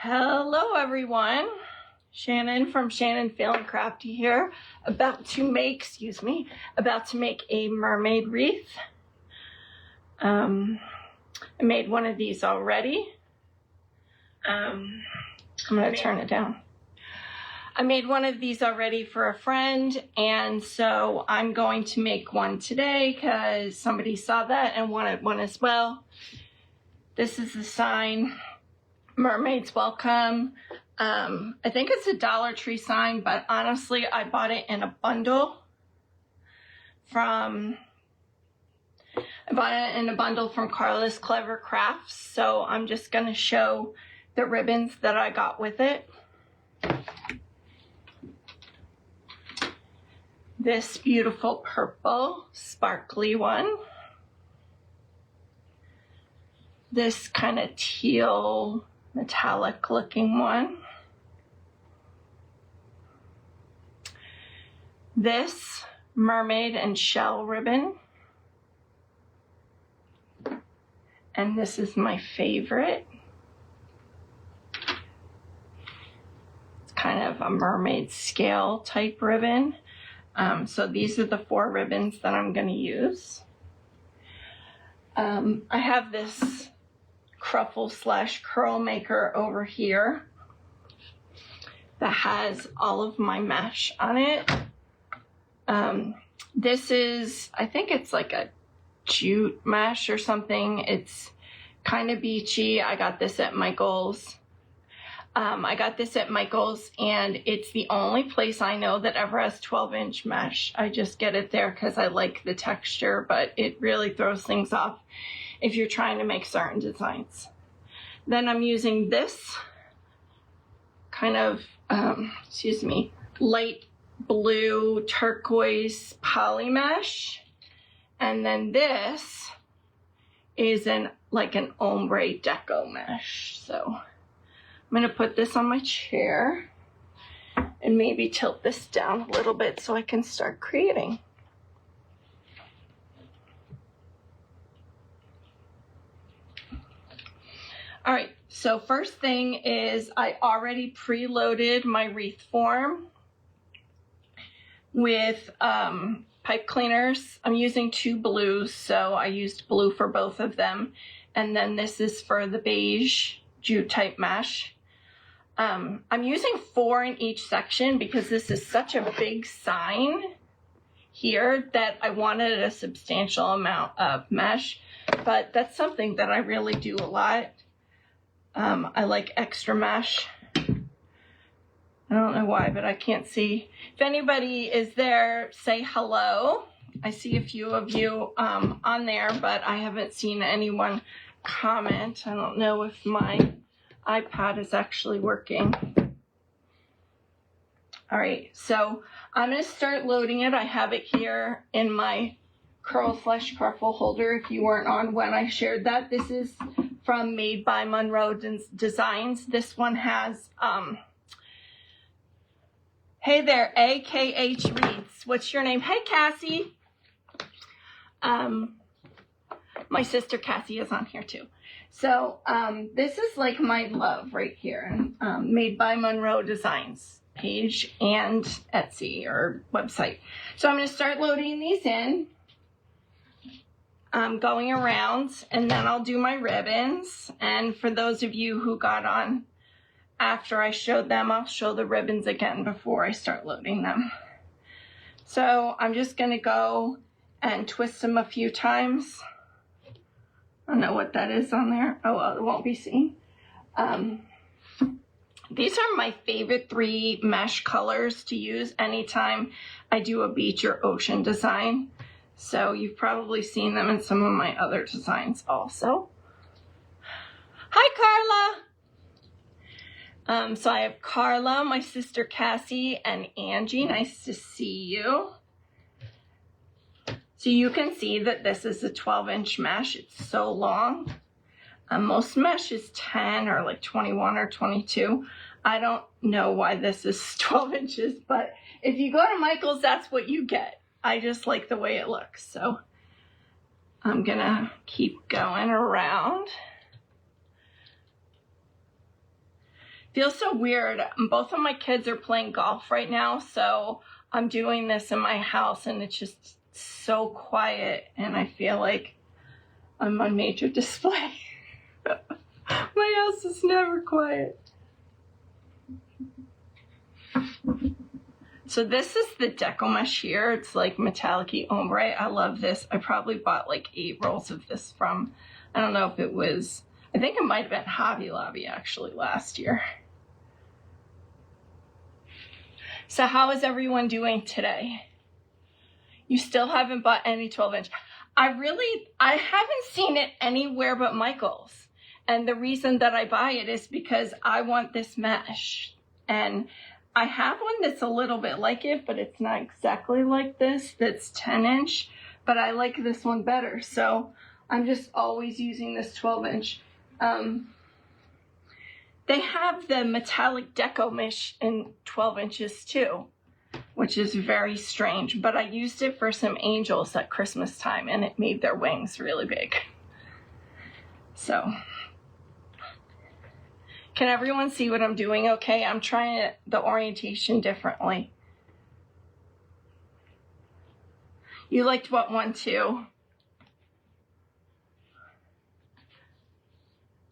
Hello everyone, Shannon from Shannon Feeling Crafty here, about to make a mermaid wreath. I made one of these already. I'm going to turn it down. I made one of these already for a friend, and so I'm going to make one today because somebody saw that and wanted one as well. This is the sign, Mermaids Welcome. I think it's a Dollar Tree sign, but honestly, I bought it in a bundle from Carla's Clever Crafts. So I'm just going to show the ribbons that I got with it. This beautiful purple sparkly one. This kind of teal metallic looking one. This mermaid and shell ribbon. And this is my favorite. It's kind of a mermaid scale type ribbon. So these are the 4 ribbons that I'm going to use. I have this Cruffle / curl maker over here that has all of my mesh on it. This is, I think it's like a jute mesh or something. It's kind of beachy. I got this at Michael's. And it's the only place I know that ever has 12-inch mesh. I just get it there because I like the texture, but it really throws things off if you're trying to make certain designs. Then I'm using this kind of, light blue turquoise poly mesh. And then this is like an ombre deco mesh. So I'm going to put this on my chair and maybe tilt this down a little bit so I can start creating. All right, so first thing is I already preloaded my wreath form with pipe cleaners. I'm using 2 blues, so I used blue for both of them. And then this is for the beige jute type mesh. I'm using 4 in each section because this is such a big sign here that I wanted a substantial amount of mesh, but that's something that I really do a lot. I like extra mesh. I don't know why, but I can't see. If anybody is there, say hello. I see a few of you on there, but I haven't seen anyone comment. I don't know if my iPad is actually working. All right, so I'm going to start loading it. I have it here in my curl / cruffle holder if you weren't on when I shared that. This is from Made by Monroe Designs. This one has, hey there, AKH Wreaths. What's your name? Hey, Cassie. My sister Cassie is on here too. So this is like my love right here. Made by Monroe Designs page and Etsy or website. So I'm going to start loading these in. Going around, and then I'll do my ribbons. And for those of you who got on after I showed them, I'll show the ribbons again before I start loading them. So I'm just going to go and twist them a few times. I don't know what that is on there. Oh, well, it won't be seen. These are my favorite 3 mesh colors to use anytime I do a beach or ocean design. So you've probably seen them in some of my other designs also. Hi, Carla. So I have Carla, my sister Cassie, and Angie. Nice to see you. So you can see that this is a 12-inch mesh. It's so long. Most mesh is 10 or like 21 or 22. I don't know why this is 12 inches, but if you go to Michael's, that's what you get. I just like the way it looks. So I'm gonna keep going around. Feels so weird. Both of my kids are playing golf right now, so I'm doing this in my house and it's just so quiet and I feel like I'm on major display. My house is never quiet. So this is the deco mesh here. It's like metallic-y ombre. I love this. I probably bought like 8 rolls of this from, I don't know if it was, I think it might have been Hobby Lobby actually last year. So how is everyone doing today? You still haven't bought any 12-inch. I haven't seen it anywhere but Michael's. And the reason that I buy it is because I want this mesh. And I have one that's a little bit like it, but it's not exactly like this. That's 10-inch, but I like this one better. So I'm just always using this 12-inch. They have the metallic deco mesh in 12 inches too, which is very strange, but I used it for some angels at Christmas time and it made their wings really big. So, can everyone see what I'm doing okay? I'm trying the orientation differently. You liked what one too?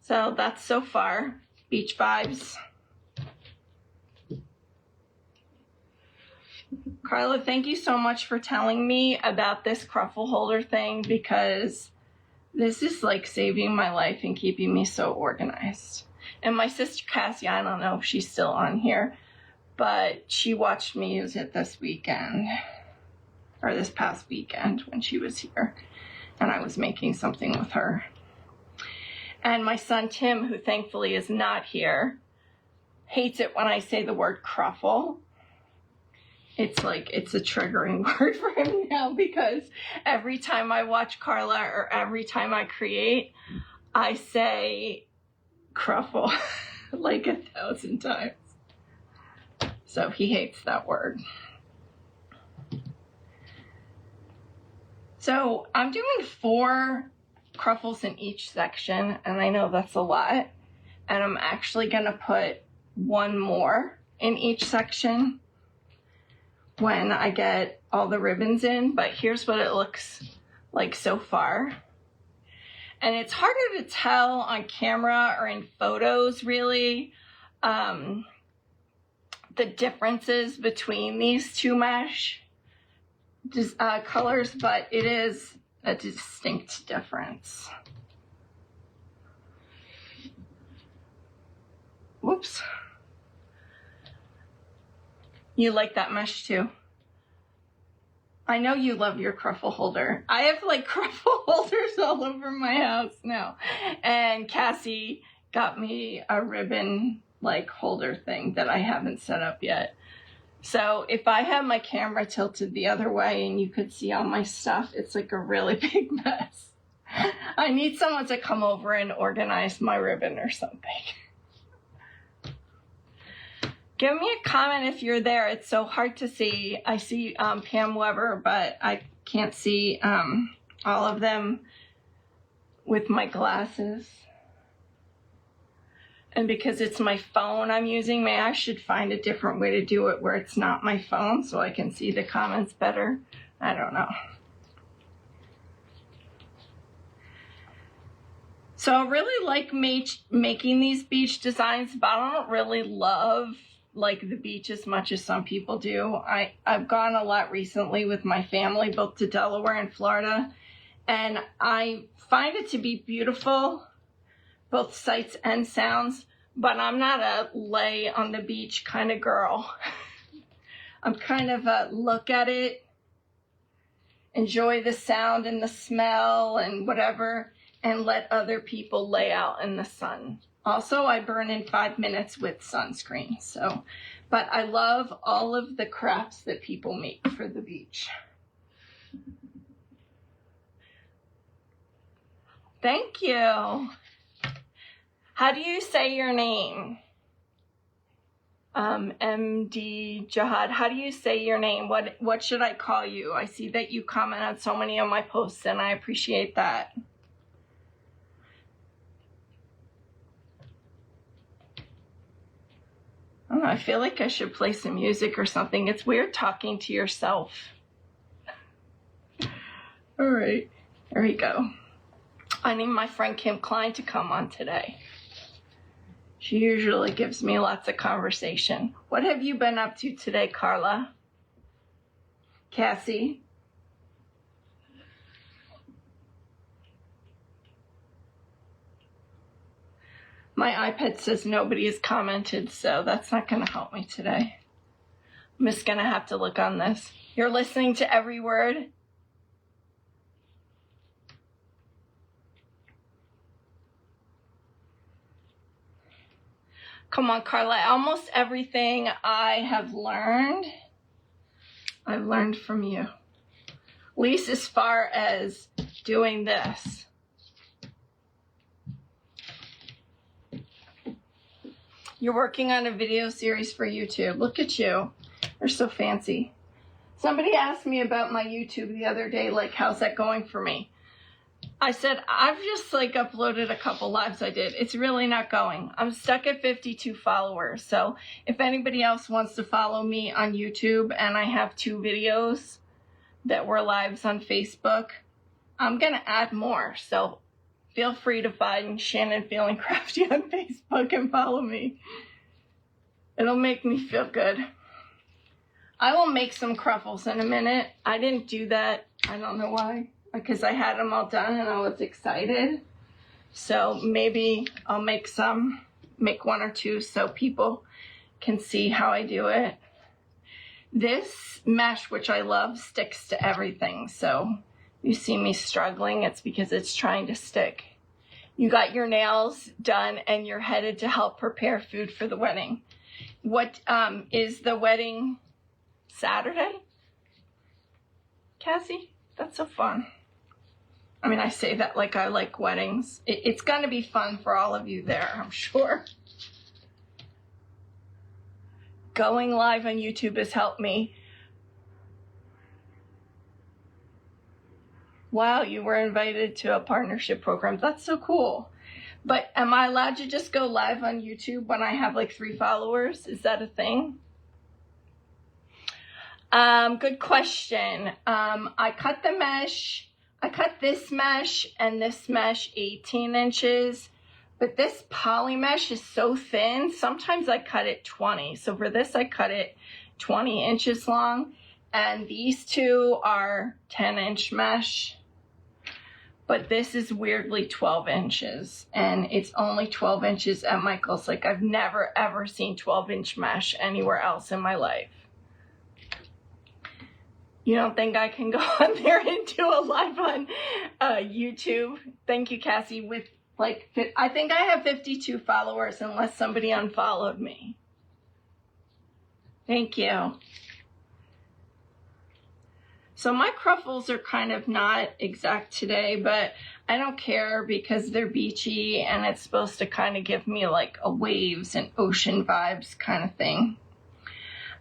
So that's so far. Beach vibes. Carla, thank you so much for telling me about this cruffle holder thing because this is like saving my life and keeping me so organized. And my sister Cassie, I don't know if she's still on here, but she watched me use it this weekend, or this past weekend when she was here, and I was making something with her. And my son Tim, who thankfully is not here, hates it when I say the word cruffle. It's like, it's a triggering word for him now because every time I watch Carla or every time I create, I say cruffle like 1,000 times. So he hates that word. So I'm doing 4 cruffles in each section, and I know that's a lot. And I'm actually gonna put 1 more in each section when I get all the ribbons in, but here's what it looks like so far. And it's harder to tell on camera or in photos, really, the differences between these 2 mesh colors, but it is a distinct difference. Whoops. You like that mesh too? I know you love your cruffle holder. I have like cruffle holders all over my house now. And Cassie got me a ribbon like holder thing that I haven't set up yet. So if I have my camera tilted the other way and you could see all my stuff, it's like a really big mess. I need someone to come over and organize my ribbon or something. Give me a comment if you're there. It's so hard to see. I see Pam Weber, but I can't see all of them with my glasses. And because it's my phone I'm using, maybe I should find a different way to do it where it's not my phone so I can see the comments better. I don't know. So I really like making these beach designs, but I don't really love like the beach as much as some people do. I've gone a lot recently with my family, both to Delaware and Florida, and I find it to be beautiful, both sights and sounds, but I'm not a lay on the beach kind of girl. I'm kind of a look at it, enjoy the sound and the smell and whatever, and let other people lay out in the sun. Also, I burn in 5 minutes with sunscreen, so, but I love all of the crafts that people make for the beach. Thank you. How do you say your name? MD Jihad, how do you say your name? What should I call you? I see that you comment on so many of my posts and I appreciate that. don't know, I feel like I should play some music or something. It's weird talking to yourself. All right, there we go. I need my friend Kim Klein to come on today. She usually gives me lots of conversation. What have you been up to today, Carla? Cassie? My iPad says nobody has commented, so that's not going to help me today. I'm just going to have to look on this. You're listening to every word? Come on, Carla. Almost everything I have learned, I've learned from you. At least as far as doing this. You're working on a video series for YouTube. Look at you. You're so fancy. Somebody asked me about my YouTube the other day, like, how's that going for me? I said, I've just like uploaded a couple lives I did. It's really not going. I'm stuck at 52 followers. So if anybody else wants to follow me on YouTube, and I have 2 videos that were lives on Facebook, I'm going to add more. So feel free to find Shannon Feeling Crafty on Facebook and follow me. It'll make me feel good. I will make some truffles in a minute. I didn't do that. I don't know why. Because I had them all done and I was excited. So maybe I'll make 1 or 2 so people can see how I do it. This mesh, which I love, sticks to everything. So you see me struggling, it's because it's trying to stick. You got your nails done and you're headed to help prepare food for the wedding. What is the wedding? Saturday? Cassie? That's so fun. I mean, I say that like I like weddings. It's going to be fun for all of you there, I'm sure. Going live on YouTube has helped me. Wow, you were invited to a partnership program. That's so cool. But am I allowed to just go live on YouTube when I have like 3 followers? Is that a thing? Good question. I cut the mesh. I cut this mesh and this mesh 18 inches, but this poly mesh is so thin. Sometimes I cut it 20. So for this, I cut it 20 inches long, and these 2 are 10-inch mesh, but this is weirdly 12 inches, and it's only 12 inches at Michael's. Like, I've never, ever seen 12-inch mesh anywhere else in my life. You don't think I can go on there and do a live on YouTube? Thank you, Cassie. With like, I think I have 52 followers unless somebody unfollowed me. Thank you. So my truffles are kind of not exact today, but I don't care because they're beachy and it's supposed to kind of give me like a waves and ocean vibes kind of thing.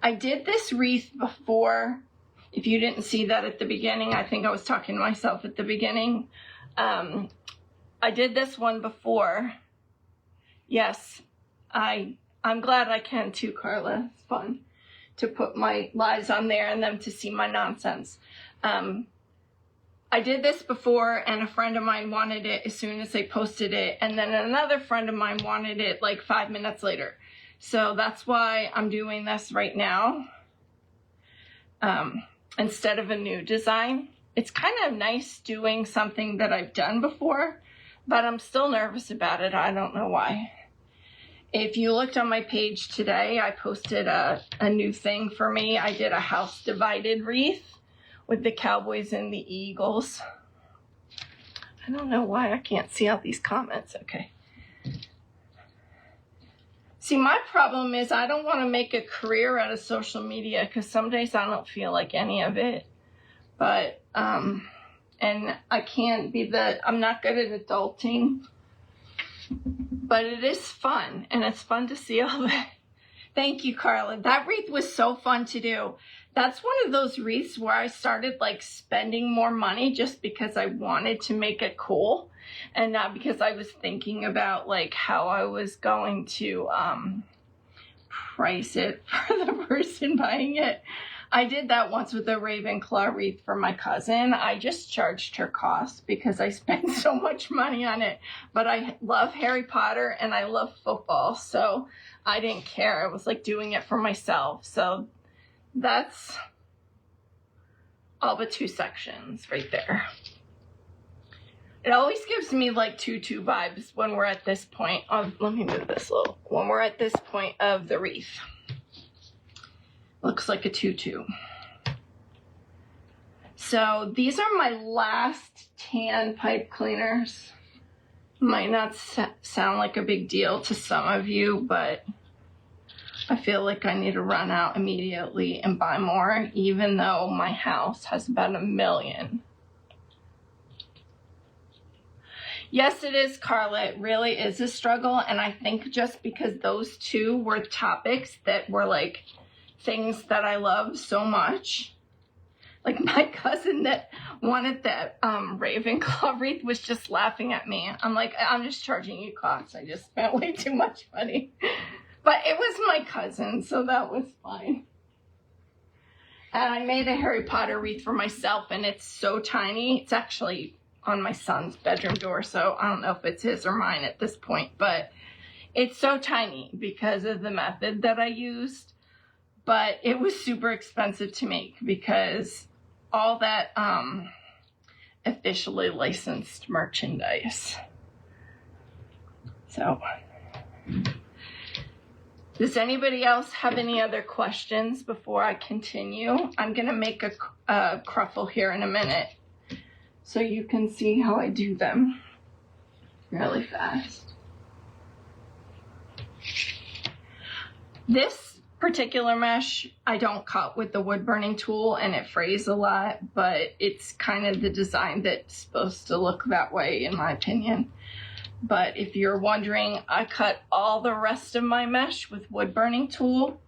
I did this wreath before. If you didn't see that at the beginning, I think I was talking to myself at the beginning. I did this one before. Yes, I'm glad I can too, Carla. It's fun to put my lives on there and them to see my nonsense. I did this before and a friend of mine wanted it as soon as they posted it. And then another friend of mine wanted it like 5 minutes later. So that's why I'm doing this right now. Instead of a new design. It's kind of nice doing something that I've done before, but I'm still nervous about it. I don't know why. If you looked on my page today, I posted a new thing for me. I did a house divided wreath with the cowboys and the eagles. I don't know why I can't see all these comments. Okay. See, my problem is I don't want to make a career out of social media because some days I don't feel like any of it. But, and I can't be I'm not good at adulting. But it is fun, and it's fun to see all that. Thank you, Carla. That wreath was so fun to do. That's one of those wreaths where I started like spending more money just because I wanted to make it cool. And not because I was thinking about like how I was going to price it for the person buying it. I did that once with a Ravenclaw wreath for my cousin. I just charged her cost because I spent so much money on it. But I love Harry Potter and I love football, so I didn't care. I was like doing it for myself. So that's all but 2 sections right there. It always gives me like tutu vibes when we're at this point of, let me move this a little, when we're at this point of the wreath. Looks like a tutu. So these are my last tan pipe cleaners. Might not sound like a big deal to some of you, but I feel like I need to run out immediately and buy more, even though my house has about 1 million. Yes, it is, Carla. It really is a struggle. And I think just because those 2 were topics that were like things that I love so much. Like my cousin that wanted that Ravenclaw wreath was just laughing at me. I'm like, I'm just charging you costs. I just spent way too much money. But it was my cousin, so that was fine. And I made a Harry Potter wreath for myself, and it's so tiny. It's actually on my son's bedroom door, so I don't know if it's his or mine at this point, but it's so tiny because of the method that I used. But it was super expensive to make because all that officially licensed merchandise. So, does anybody else have any other questions before I continue? I'm going to make a cruffle here in a minute so you can see how I do them really fast. This particular mesh I don't cut with the wood burning tool and it frays a lot, but it's kind of the design that's supposed to look that way in my opinion. But if you're wondering, I cut all the rest of my mesh with wood burning tool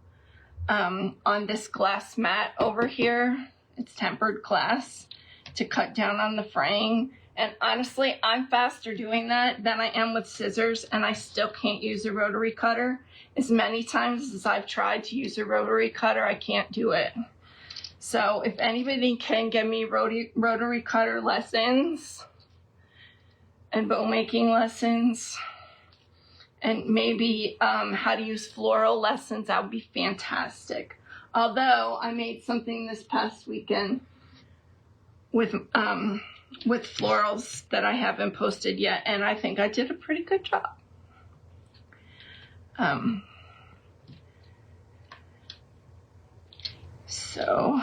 on this glass mat over here. It's tempered glass to cut down on the fraying. And honestly, I'm faster doing that than I am with scissors, and I still can't use a rotary cutter. As many times as I've tried to use a rotary cutter, I can't do it. So if anybody can give me rotary cutter lessons and bow making lessons, and maybe how to use floral lessons, that would be fantastic. Although I made something this past weekend with florals that I haven't posted yet, and I think I did a pretty good job. So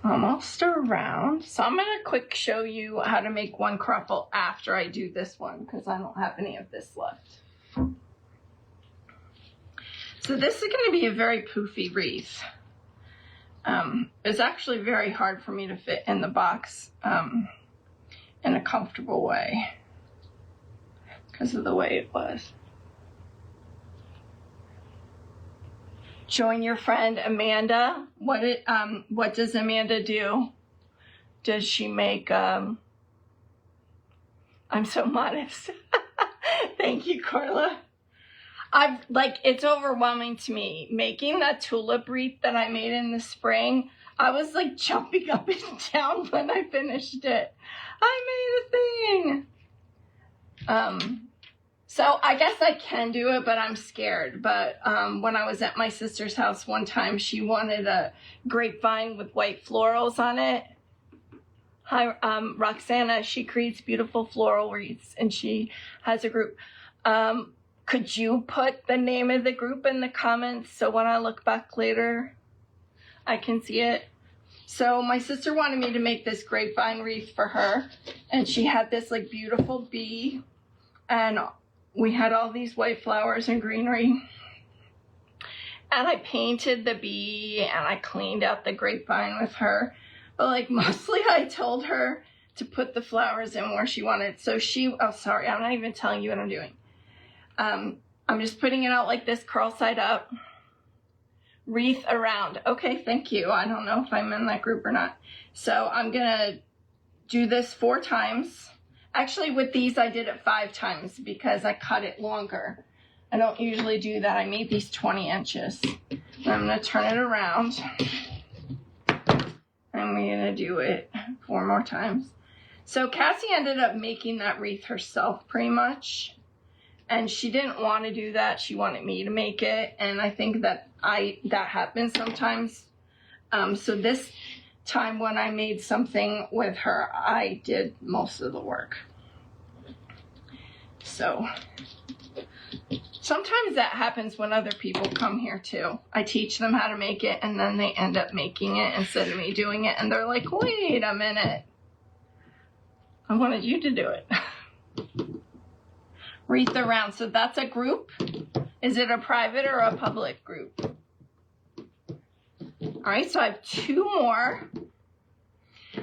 almost around. So I'm gonna quick show you how to make one cruffle after I do this one because I don't have any of this left. So this is gonna be a very poofy wreath. It's actually very hard for me to fit in the box in a comfortable way because of the way it was. Join your friend Amanda. What does Amanda do? Does she make, I'm so modest. Thank you, Carla. It's overwhelming to me. Making that tulip wreath that I made in the spring, I was like jumping up and down when I finished it. I made a thing. So I guess I can do it, but I'm scared. But when I was at my sister's house one time, she wanted a grapevine with white florals on it. Hi, Roxana, she creates beautiful floral wreaths, and she has a group. Could you put the name of the group in the comments so when I look back later, I can see it? So my sister wanted me to make this grapevine wreath for her, and she had this like beautiful bee, and we had all these white flowers and greenery. And I painted the bee and I cleaned out the grapevine with her. But like mostly I told her to put the flowers in where she wanted. So oh sorry, I'm not even telling you what I'm doing. I'm just putting it out like this, curl side up, wreath around. Okay, thank you. I don't know if I'm in that group or not. So I'm gonna do this 4 times. Actually, with these, I did it 5 times because I cut it longer. I don't usually do that. I made these 20 inches. I'm going to turn it around. And we're going to do it 4 more times. So Cassie ended up making that wreath herself pretty much. And she didn't want to do that. She wanted me to make it. And I think that that happens sometimes. So this time when I made something with her, I did most of the work. So sometimes that happens when other people come here too. I teach them how to make it and then they end up making it instead of me doing it. And they're like, wait a minute. I wanted you to do it. Wreath around. So that's a group. Is it a private or a public group? All right, so I have 2 more.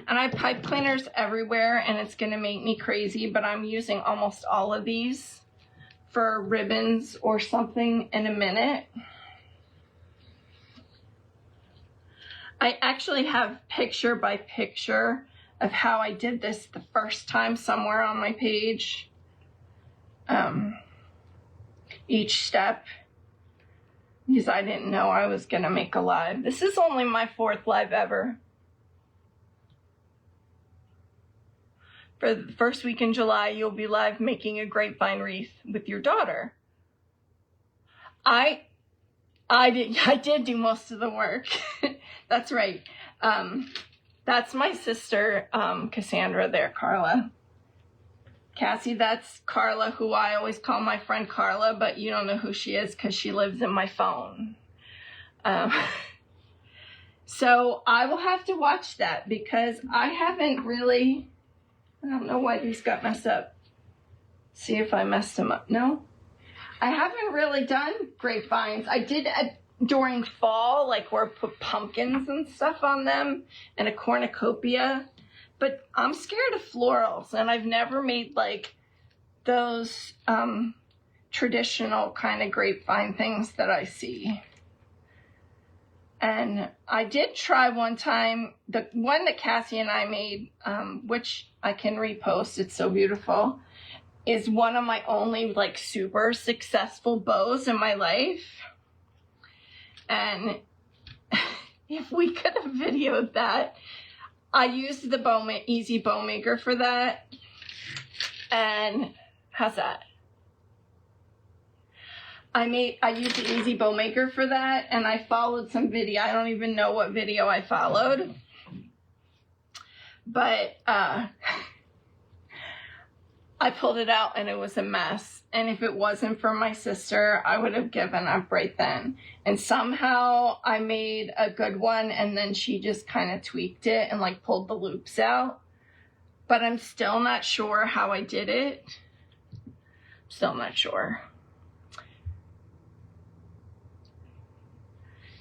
And I have pipe cleaners everywhere and it's going to make me crazy, but I'm using almost all of these for ribbons or something in a minute. I actually have picture by picture of how I did this the first time somewhere on my page. Each step, because I didn't know I was going to make a live. This is only my 4th live ever. For the first week in July, you'll be live making a grapevine wreath with your daughter. I did do most of the work. That's right. That's my sister, Cassandra there, Carla. Cassie, that's Carla, who I always call my friend Carla, but you don't know who she is because she lives in my phone. So I will have to watch that because I haven't really, I don't know why these got messed up. See if I messed them up. No, I haven't really done grapevines. I did during fall, like where I put pumpkins and stuff on them and a cornucopia. But I'm scared of florals, and I've never made like those traditional kind of grapevine things that I see. And I did try one time, the one that Cassie and I made, which I can repost, it's so beautiful, is one of my only like super successful bows in my life. And if we could have videoed that, I used the Easy Bow Maker for that. And how's that? I used the Easy Bow Maker for that, and I followed some video. I don't even know what video I followed. But I pulled it out and it was a mess. And if it wasn't for my sister, I would have given up right then. And somehow I made a good one, and then she just kind of tweaked it and like pulled the loops out. But I'm still not sure how I did it. Still not sure.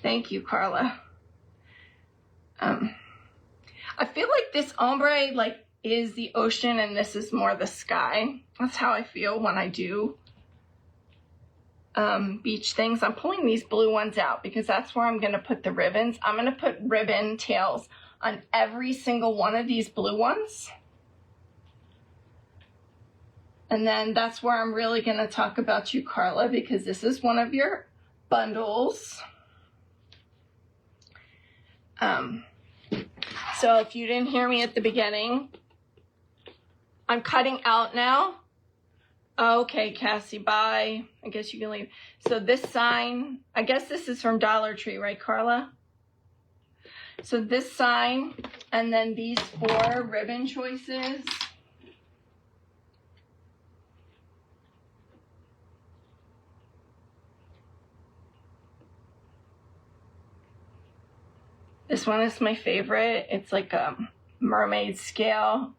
Thank you, Carla. I feel like this ombre like is the ocean and this is more the sky. That's how I feel when I do beach things. I'm pulling these blue ones out because that's where I'm going to put the ribbons. I'm going to put ribbon tails on every single one of these blue ones. And then that's where I'm really going to talk about you, Carla, because this is one of your bundles. So if you didn't hear me at the beginning, I'm cutting out now. Okay, Cassie, bye. I guess you can leave. So this sign, I guess this is from Dollar Tree, right, Carla? So this sign, and then these 4 ribbon choices. This one is my favorite. It's like a mermaid scale.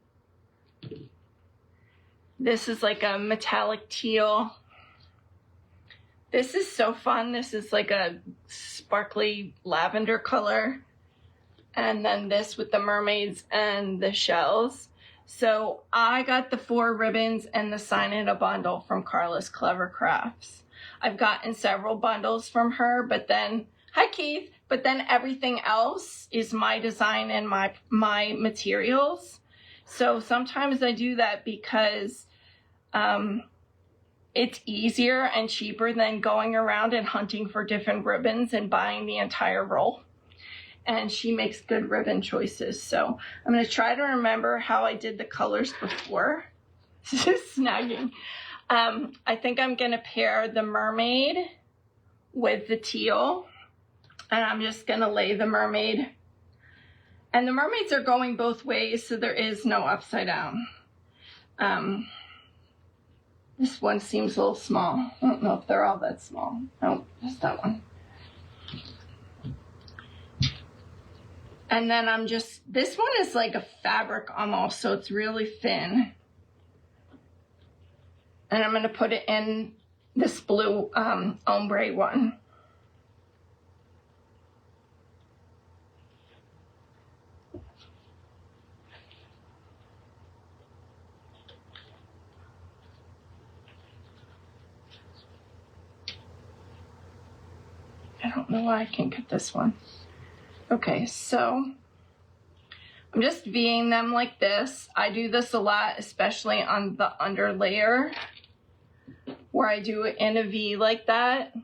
This is like a metallic teal. This is so fun. This is like a sparkly lavender color. And then this with the mermaids and the shells. So I got the 4 ribbons and the sign in a bundle from Carla's Clever Crafts. I've gotten several bundles from her, but then, hi Keith, but then everything else is my design and my materials. So sometimes I do that because it's easier and cheaper than going around and hunting for different ribbons and buying the entire roll. And she makes good ribbon choices. So I'm going to try to remember how I did the colors before. Snagging. I think I'm going to pair the mermaid with the teal. And I'm just going to lay the mermaid. And the mermaids are going both ways, so there is no upside down. This one seems a little small. I don't know if they're all that small. No, just that one. And then this one is like a fabric almost, so it's really thin. And I'm going to put it in this blue ombre one. I don't know why I can't get this one. Okay, so I'm just V'ing them like this. I do this a lot, especially on the under layer, where I do it in a V like that,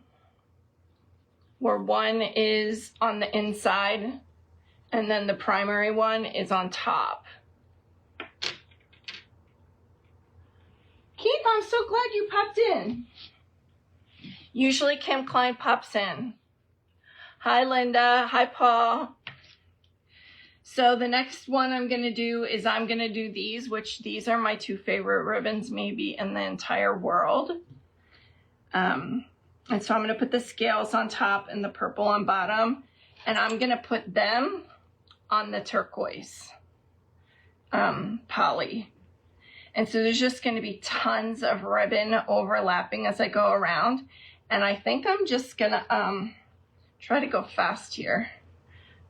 where one is on the inside and then the primary one is on top. Keith, I'm so glad you popped in. Usually Kim Klein pops in. Hi, Linda. Hi, Paul. So the next one I'm going to do is I'm going to do these, which these are my two favorite ribbons maybe in the entire world. And so I'm going to put the scales on top and the purple on bottom. And I'm going to put them on the turquoise poly. And so there's just going to be tons of ribbon overlapping as I go around. And I think I'm just going to try to go fast here.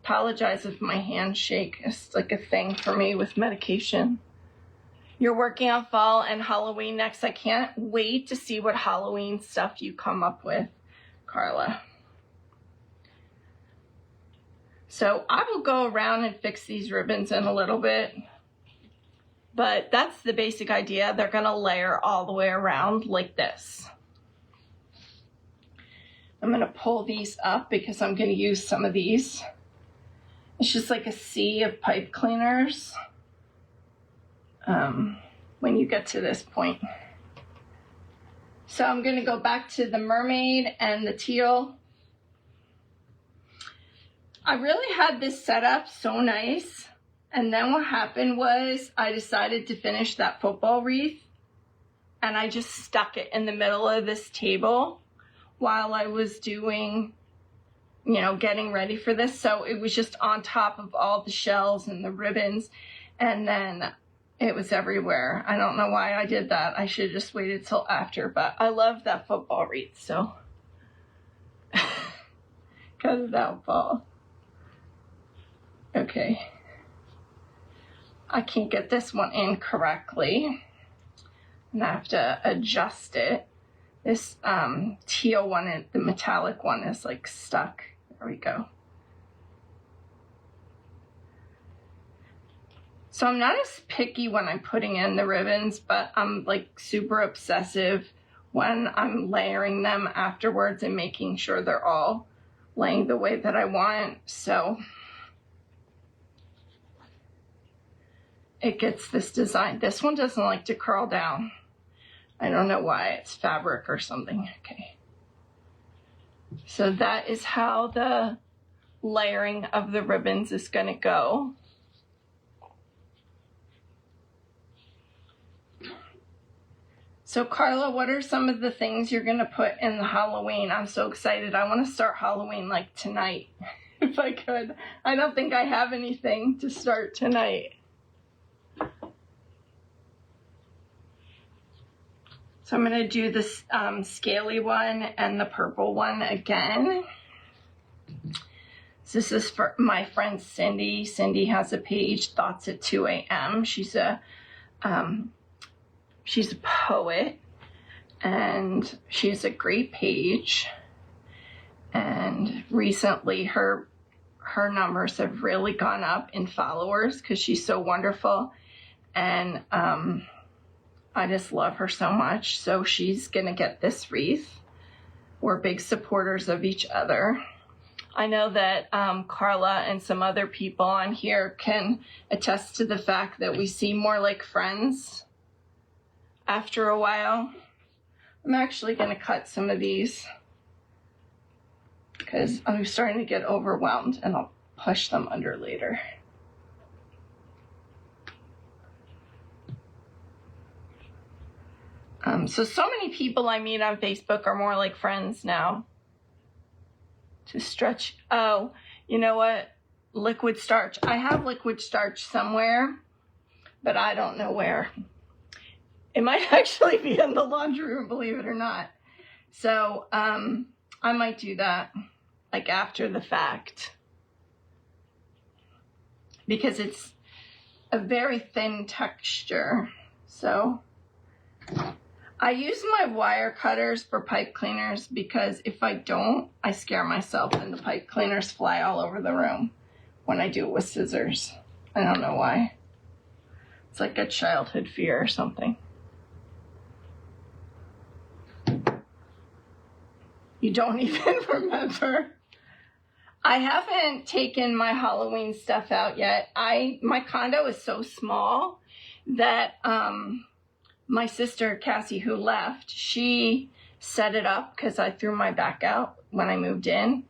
Apologize if my hands shake. It's like a thing for me with medication. You're working on fall and Halloween next. I can't wait to see what Halloween stuff you come up with, Carla. So I will go around and fix these ribbons in a little bit. But that's the basic idea. They're going to layer all the way around like this. I'm going to pull these up because I'm going to use some of these. It's just like a sea of pipe cleaners when you get to this point. So I'm going to go back to the mermaid and the teal. I really had this set up so nice. And then what happened was I decided to finish that football wreath. And I just stuck it in the middle of this table while I was doing, you know, getting ready for this. So it was just on top of all the shells and the ribbons. And then it was everywhere. I don't know why I did that. I should have just waited till after. But I love that football wreath, so. Cut it out, Paul. Okay. I can't get this one in correctly. And I have to adjust it. This teal one, the metallic one, is like stuck. There we go. So I'm not as picky when I'm putting in the ribbons, but I'm like super obsessive when I'm layering them afterwards and making sure they're all laying the way that I want. So it gets this design. This one doesn't like to curl down. I don't know why. It's fabric or something. Okay. So that is how the layering of the ribbons is going to go. So Carla, what are some of the things you're going to put in the Halloween? I'm so excited. I want to start Halloween like tonight, if I could. I don't think I have anything to start tonight. So I'm going to do this scaly one and the purple one again. So this is for my friend Cindy. Cindy has a page, Thoughts at 2 a.m. She's a poet, and she has a great page. And recently her numbers have really gone up in followers because she's so wonderful. And I just love her so much. So she's going to get this wreath. We're big supporters of each other. I know that Carla and some other people on here can attest to the fact that we seem more like friends after a while. I'm actually going to cut some of these because I'm starting to get overwhelmed, and I'll push them under later. So many people I meet on Facebook are more like friends now. To stretch, oh, you know what? Liquid starch. I have liquid starch somewhere, but I don't know where. It might actually be in the laundry room, believe it or not. So I might do that like after the fact, because it's a very thin texture. So I use my wire cutters for pipe cleaners because if I don't, I scare myself and the pipe cleaners fly all over the room when I do it with scissors. I don't know why. It's like a childhood fear or something. You don't even remember. I haven't taken my Halloween stuff out yet. My condo is so small that my sister, Cassie, who left, she set it up because I threw my back out when I moved in.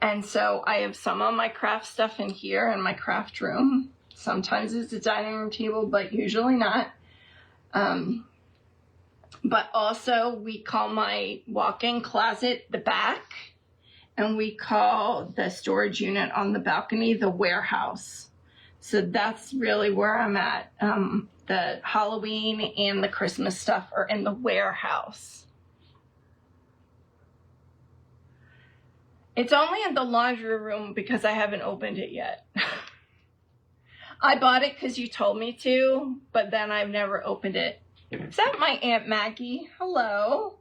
And so I have some of my craft stuff in here in my craft room. Sometimes it's a dining room table, but usually not. But also we call my walk-in closet the back, and we call the storage unit on the balcony the warehouse. So that's really where I'm at. The Halloween and the Christmas stuff are in the warehouse. It's only in the laundry room because I haven't opened it yet. I bought it because you told me to, but then I've never opened it. Is that my Aunt Maggie? Hello.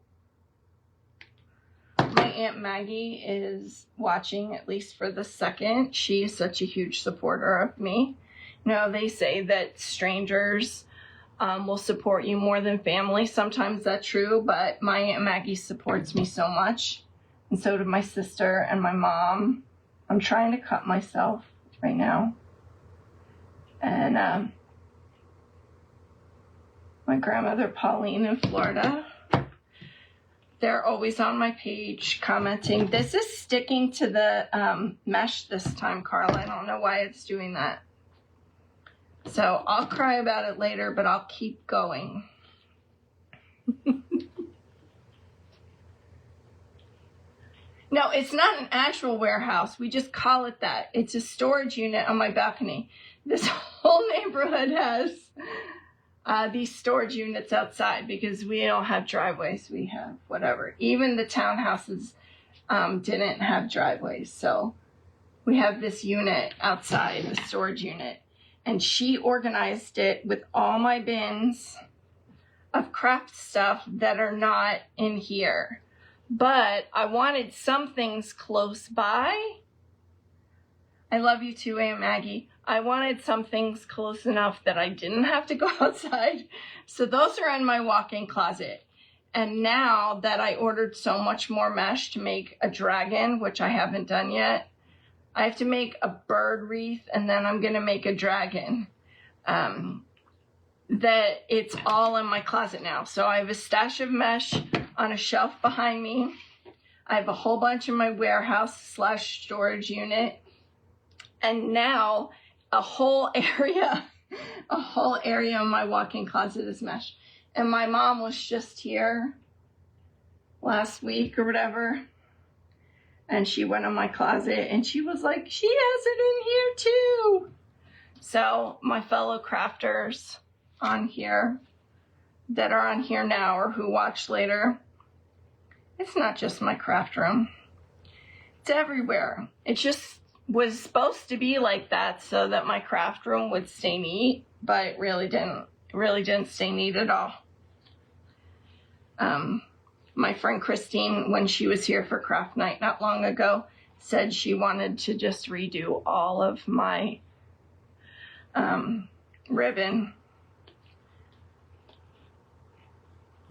My Aunt Maggie is watching, at least for the second. She is such a huge supporter of me. You know, they say that strangers will support you more than family. Sometimes that's true, but my Aunt Maggie supports me so much. And so did my sister and my mom. I'm trying to cut myself right now. And my grandmother Pauline in Florida. They're always on my page commenting. This is sticking to the mesh this time, Carla. I don't know why it's doing that. So I'll cry about it later, but I'll keep going. No, it's not an actual warehouse. We just call it that. It's a storage unit on my balcony. This whole neighborhood has these storage units outside because we don't have driveways. We have whatever. Even the townhouses didn't have driveways. So we have this unit outside, the storage unit. And she organized it with all my bins of craft stuff that are not in here. But I wanted some things close by. I love you too, Aunt Maggie. I wanted some things close enough that I didn't have to go outside. So those are in my walk-in closet. And now that I ordered so much more mesh to make a dragon, which I haven't done yet, I have to make a bird wreath, and then I'm going to make a dragon. That it's all in my closet now. So I have a stash of mesh on a shelf behind me. I have a whole bunch in my warehouse/storage unit. And now a whole area in my walk-in closet is mesh. And my mom was just here last week or whatever. And she went in my closet and she was like, she has it in here too. So my fellow crafters on here that are on here now or who watch later, it's not just my craft room. It's everywhere. It just was supposed to be like that so that my craft room would stay neat, but it really didn't. It really didn't stay neat at all. My friend Christine, when she was here for craft night not long ago, said she wanted to just redo all of my ribbon.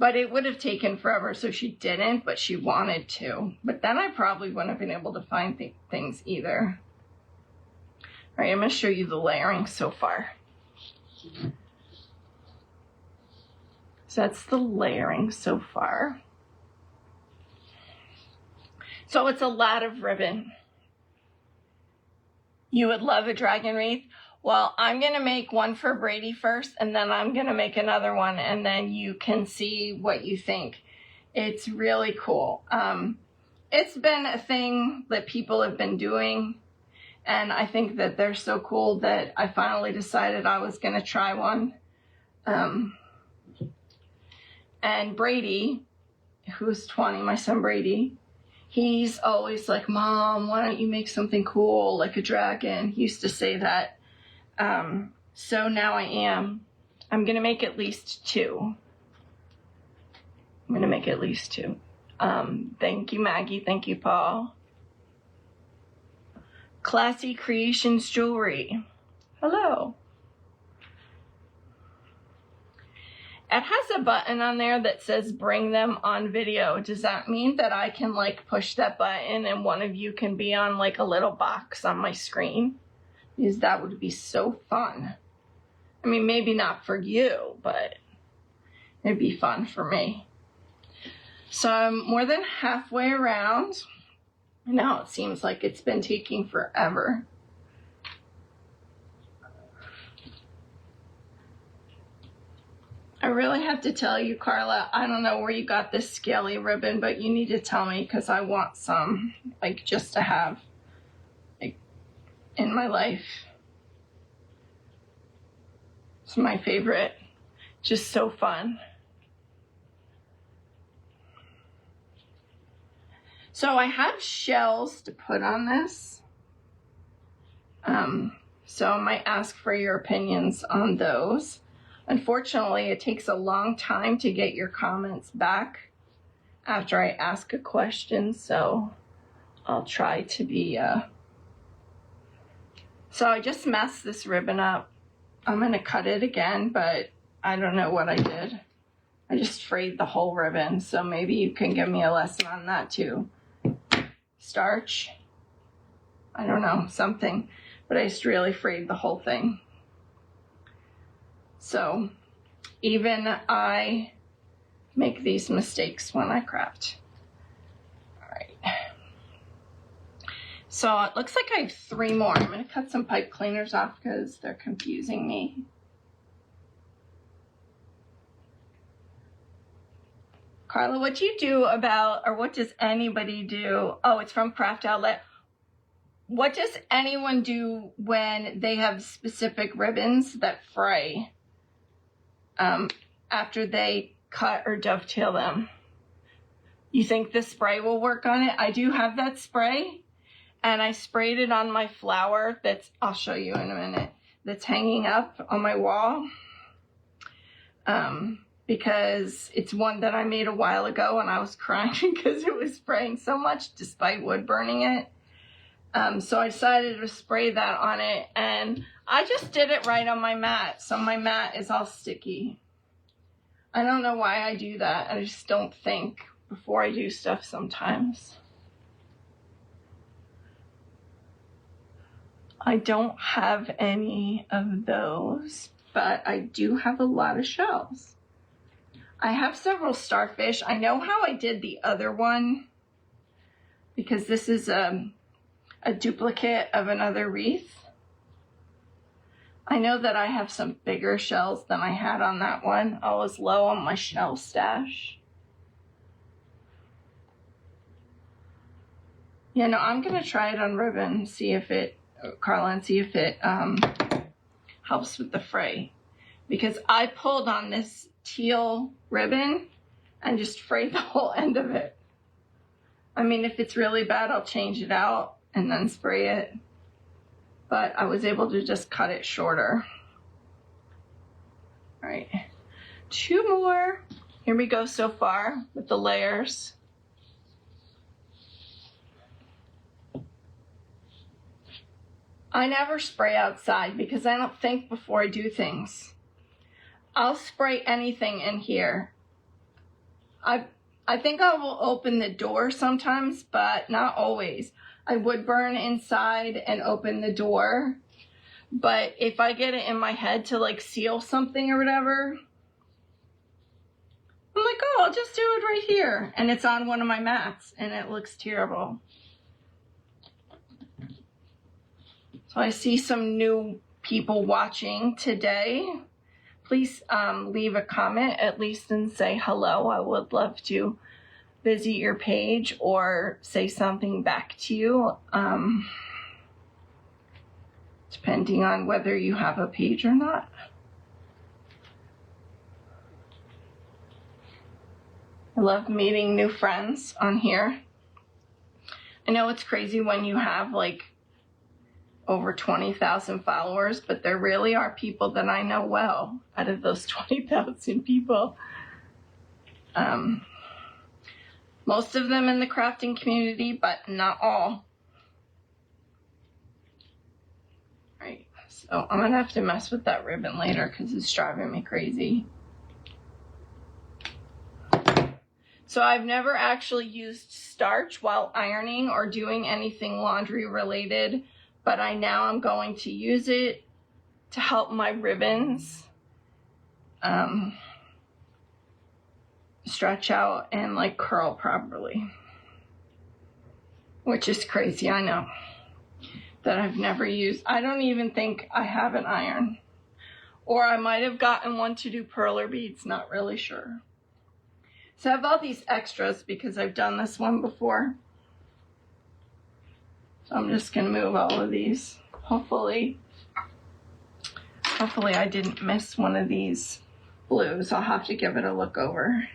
But it would have taken forever, so she didn't, but she wanted to. But then I probably wouldn't have been able to find things either. All right, I'm going to show you the layering so far. So that's the layering so far. So it's a lot of ribbon. You would love a dragon wreath? Well, I'm going to make one for Brady first, and then I'm going to make another one, and then you can see what you think. It's really cool. It's been a thing that people have been doing, and I think that they're so cool that I finally decided I was going to try one. And Brady, who's 20, my son Brady, he's always like, Mom, why don't you make something cool like a dragon? He used to say that. So now I am. I'm going to make at least 2. I'm going to make at least 2. Thank you, Maggie. Thank you, Paul. Classy Creations Jewelry. Hello. It has a button on there that says bring them on video. Does that mean that I can like push that button and one of you can be on like a little box on my screen? Because that would be so fun. I mean, maybe not for you, but it'd be fun for me. So I'm more than halfway around. Now it seems like it's been taking forever. I really have to tell you, Carla, I don't know where you got this scaly ribbon, but you need to tell me because I want some, like, just to have in my life. It's my favorite. Just so fun. So I have shells to put on this. So I might ask for your opinions on those. Unfortunately, it takes a long time to get your comments back after I ask a question, so I'll try to be So I just messed this ribbon up. I'm going to cut it again, but I don't know what I did. I just frayed the whole ribbon, so maybe you can give me a lesson on that too. Starch. I don't know, something. But I just really frayed the whole thing. So even I make these mistakes when I craft. All right. So it looks like I have 3 more. I'm going to cut some pipe cleaners off because they're confusing me. Carla, what do you do about, or what does anybody do? Oh, it's from Craft Outlet. What does anyone do when they have specific ribbons that fray after they cut or dovetail them? You think the spray will work on it? I do have that spray. And I sprayed it on my flower that's, I'll show you in a minute, that's hanging up on my wall. Because it's one that I made a while ago and I was crying because it was spraying so much despite wood burning it. So I decided to spray that on it and I just did it right on my mat. So my mat is all sticky. I don't know why I do that. I just don't think before I do stuff sometimes. I don't have any of those, but I do have a lot of shells. I have several starfish. I know how I did the other one because this is a duplicate of another wreath. I know that I have some bigger shells than I had on that one. I was low on my shell stash. Yeah, no, I'm going to try it on ribbon, see if it, Carla, and see if it helps with the fray. Because I pulled on this teal ribbon and just frayed the whole end of it. I mean, if it's really bad, I'll change it out and then spray it. But I was able to just cut it shorter. All right, 2 more. Here we go so far with the layers. I never spray outside because I don't think before I do things. I'll spray anything in here I think I will open the door sometimes, but not always. I would burn inside and open the door, but if I get it in my head to like seal something or whatever, I'm like, oh, I'll just do it right here. And it's on one of my mats and it looks terrible. So I see some new people watching today. Please leave a comment at least and say hello. I would love to visit your page or say something back to you, depending on whether you have a page or not. I love meeting new friends on here. I know it's crazy when you have like over 20,000 followers, but there really are people that I know well out of those 20,000 people. Most of them in the crafting community, but not all. Right, so I'm gonna have to mess with that ribbon later because it's driving me crazy. So I've never actually used starch while ironing or doing anything laundry related, but I'm going to use it to help my ribbons stretch out and like curl properly, which is crazy. I know that I've never used. I don't even think I have an iron, or I might have gotten one to do perler beads, not really sure. So I have all these extras because I've done this one before. So I'm just gonna move all of these. Hopefully I didn't miss one of these blues. I'll have to give it a look over.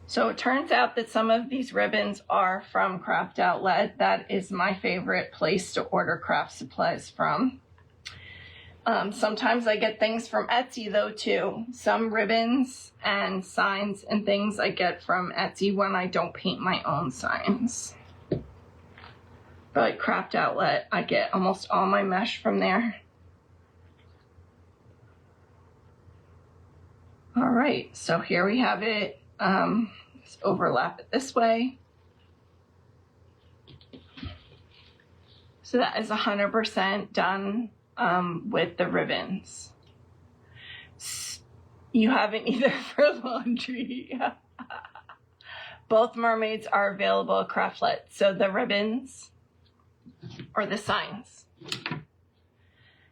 So it turns out that some of these ribbons are from Craft Outlet. That is my favorite place to order craft supplies from. Sometimes I get things from Etsy though too. Some ribbons and signs and things I get from Etsy when I don't paint my own signs. But Craft Outlet, I get almost all my mesh from there. All right, so here we have it. Let's overlap it this way. So that is 100% done with the ribbons. You have it either for laundry. Both mermaids are available at Craftlet. So the ribbons or the signs.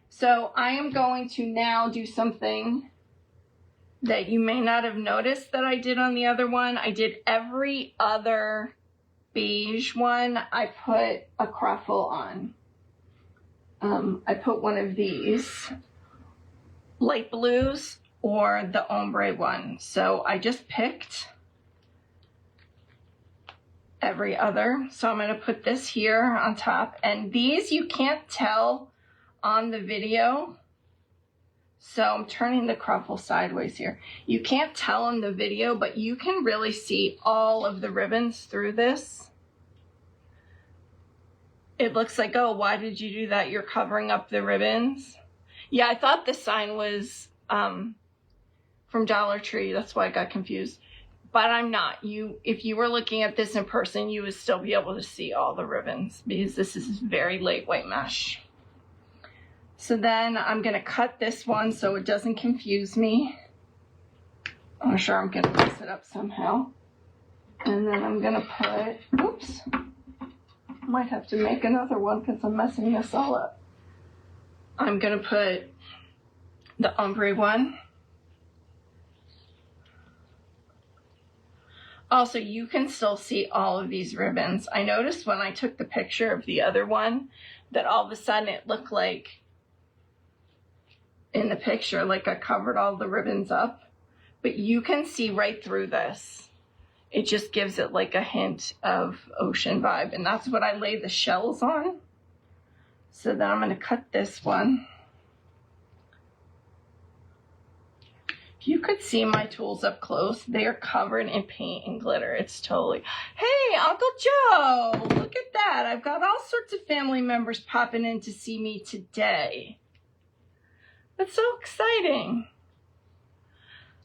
So I am going to now do something that you may not have noticed that I did on the other one. I did every other beige one. I put a cruffle on. I put one of these light blues or the ombre one. So I just picked every other. So I'm gonna put this here on top. And these you can't tell on the video. So I'm turning the cruffle sideways here. You can't tell in the video, but you can really see all of the ribbons through this. It looks like, oh, why did you do that? You're covering up the ribbons. Yeah, I thought the sign was from Dollar Tree. That's why I got confused. But I'm not. If you were looking at this in person, you would still be able to see all the ribbons because this is very lightweight mesh. So then I'm going to cut this one so it doesn't confuse me. I'm sure I'm going to mess it up somehow. And then I'm going to put, oops, might have to make another one because I'm messing this all up. I'm going to put the ombre one. Also, you can still see all of these ribbons. I noticed when I took the picture of the other one that all of a sudden it looked like in the picture, like I covered all the ribbons up, but you can see right through this. It just gives it like a hint of ocean vibe, and that's what I lay the shells on. So then I'm going to cut this one. If you could see my tools up close, they are covered in paint and glitter. It's totally, hey, Uncle Joe, look at that. I've got all sorts of family members popping in to see me today. That's so exciting.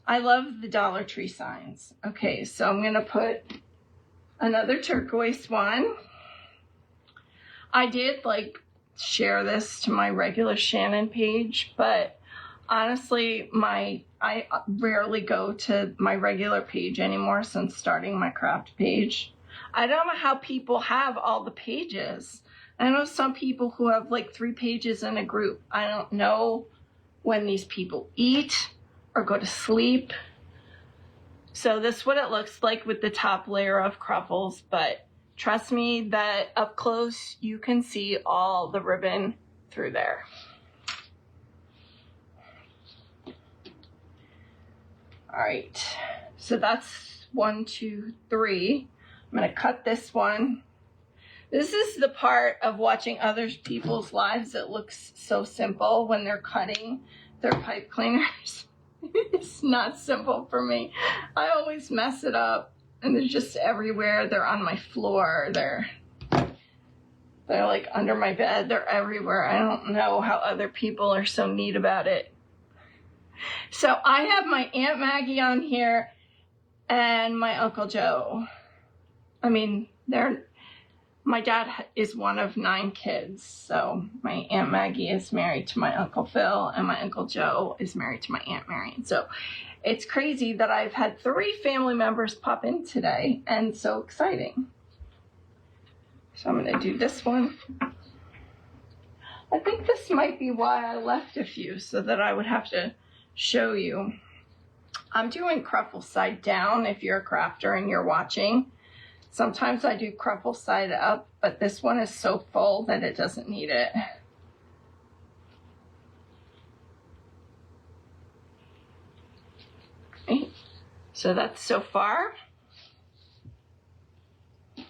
I love the Dollar Tree signs. Okay, so I'm gonna put another turquoise one. I did like share this to my regular Shannon page, but honestly, I rarely go to my regular page anymore since starting my craft page. I don't know how people have all the pages. I know some people who have like 3 pages in a group. I don't know when these people eat or go to sleep. So this is what it looks like with the top layer of Cruffles, but trust me that up close you can see all the ribbon through there. All right, so that's 1, 2, 3. I'm gonna cut this one. This is the part of watching other people's lives that looks so simple when they're cutting their pipe cleaners. It's not simple for me. I always mess it up, and they're just everywhere. They're on my floor. They're like under my bed. They're everywhere. I don't know how other people are so neat about it. So I have my Aunt Maggie on here and my Uncle Joe. I mean, my dad is one of 9 kids, so my Aunt Maggie is married to my Uncle Phil, and my Uncle Joe is married to my Aunt Marion. So it's crazy that I've had 3 family members pop in today, and so exciting. So I'm going to do this one. I think this might be why I left a few, so that I would have to show you. I'm doing Cruffle side down if you're a crafter and you're watching. Sometimes I do Cruffle side up, but this one is so full that it doesn't need it. Okay. So that's so far. I'm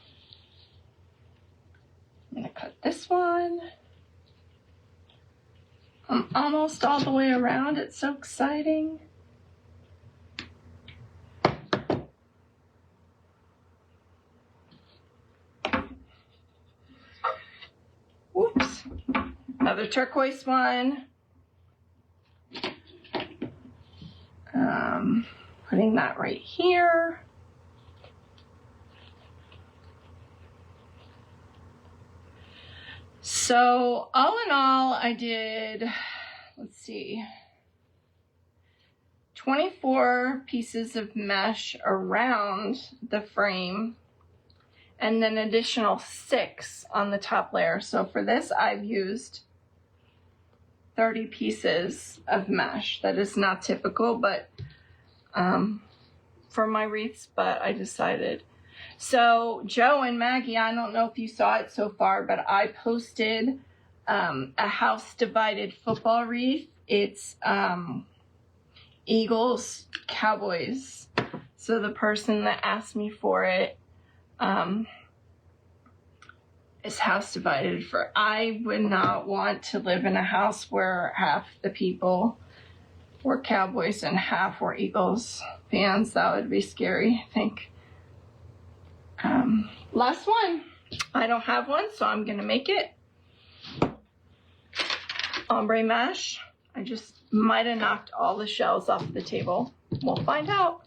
gonna cut this one. I'm almost all the way around. It's so exciting. Whoops. Another turquoise one. Putting that right here. So all in all, I did, let's see, 24 pieces of mesh around the frame, and then additional 6 on the top layer. So for this, I've used 30 pieces of mesh. That is not typical, but for my wreaths, but I decided. So Joe and Maggie, I don't know if you saw it so far, but I posted a house divided football wreath. It's Eagles, Cowboys. So the person that asked me for it is house divided. For I would not want to live in a house where half the people were Cowboys and half were Eagles fans. That would be scary, I think. Last one. I don't have one, so I'm gonna make it. Ombre mesh. I just might have knocked all the shells off the table. We'll find out.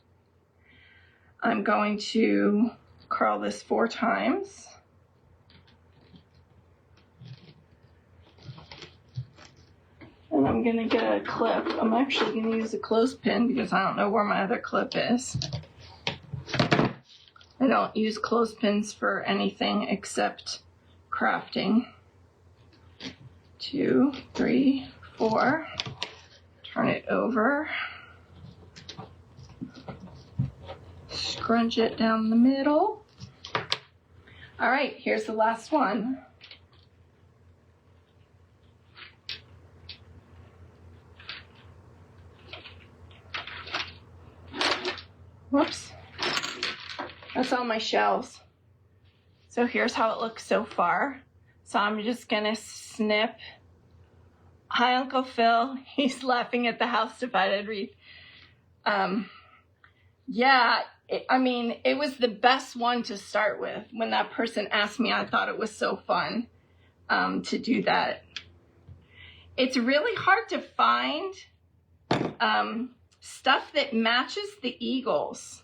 I'm going to curl this 4 times. And I'm gonna get a clip. I'm actually gonna use a clothespin because I don't know where my other clip is. I don't use clothespins for anything except crafting. 2, 3, 4. Turn it over. Scrunch it down the middle. All right, here's the last one. Whoops. That's all my shells. So here's how it looks so far. So I'm just gonna snip. Hi, Uncle Phil. He's laughing at the house divided wreath. Yeah, I mean, it was the best one to start with. When that person asked me, I thought it was so fun to do that. it's really hard to find stuff that matches the Eagles.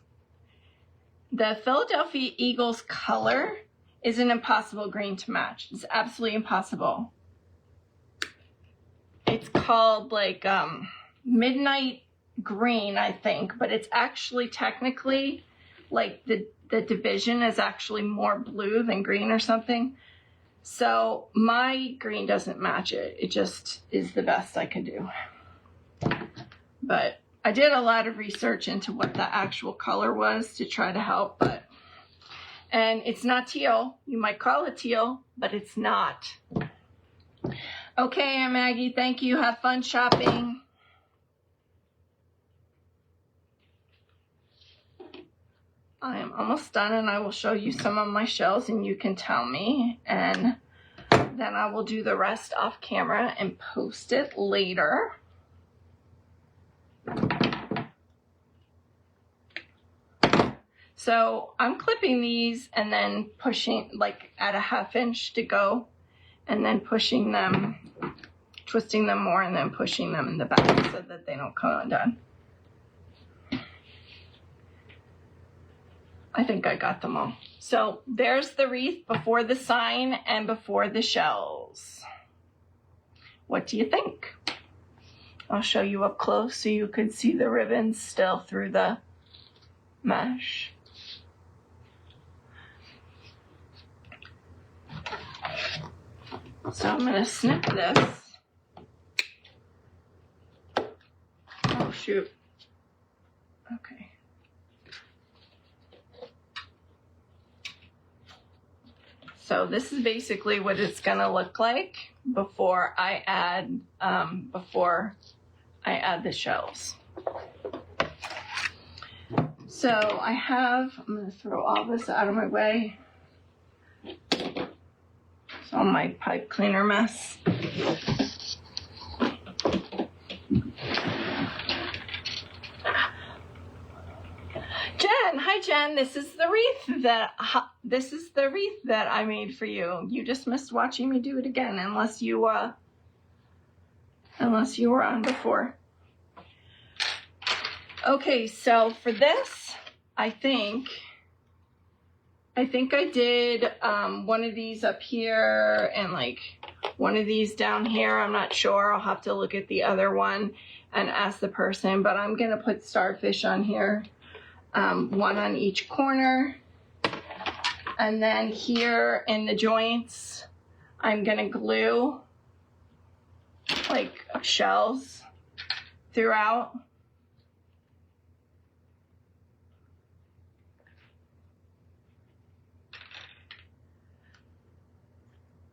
The Philadelphia Eagles color is an impossible green to match. It's absolutely impossible. It's called like midnight green, I think, but it's actually technically like the division is actually more blue than green or something. So my green doesn't match it. It just is the best I could do. But I did a lot of research into what the actual color was to try to help, and it's not teal. You might call it teal, but it's not. Okay, Aunt Maggie, thank you. Have fun shopping. I am almost done, and I will show you some of my shells, and you can tell me, and then I will do the rest off camera and post it later. So I'm clipping these and then pushing like at a 1/2 inch to go, and then pushing them, twisting them more, and then pushing them in the back so that they don't come undone. I think I got them all. So there's the wreath before the sign and before the shells. What do you think? I'll show you up close so you could see the ribbons still through the mesh. So I'm gonna snip this. Oh shoot. Okay. So this is basically what it's gonna look like before I add the shells. So I'm gonna throw all this out of my way. It's all my pipe cleaner mess. Jen, hi Jen. This is the wreath that I made for you. You just missed watching me do it again, unless you were on before. Okay, so for this, I think I did one of these up here and like one of these down here. I'm not sure. I'll have to look at the other one and ask the person, but I'm gonna put starfish on here, one on each corner. And then here in the joints, I'm gonna glue like shells throughout.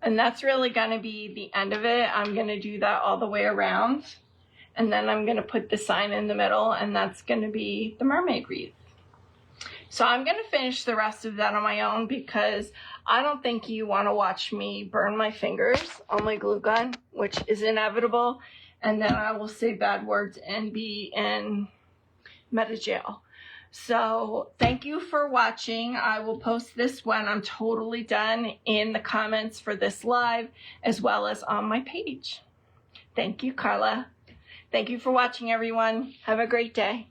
And that's really gonna be the end of it. I'm gonna do that all the way around. And then I'm gonna put the sign in the middle, and that's gonna be the mermaid wreath. So I'm gonna finish the rest of that on my own because I don't think you wanna watch me burn my fingers on my glue gun, which is inevitable. And then I will say bad words and be in meta jail. So thank you for watching. I will post this when I'm totally done in the comments for this live, as well as on my page. Thank you, Carla. Thank you for watching, everyone. Have a great day.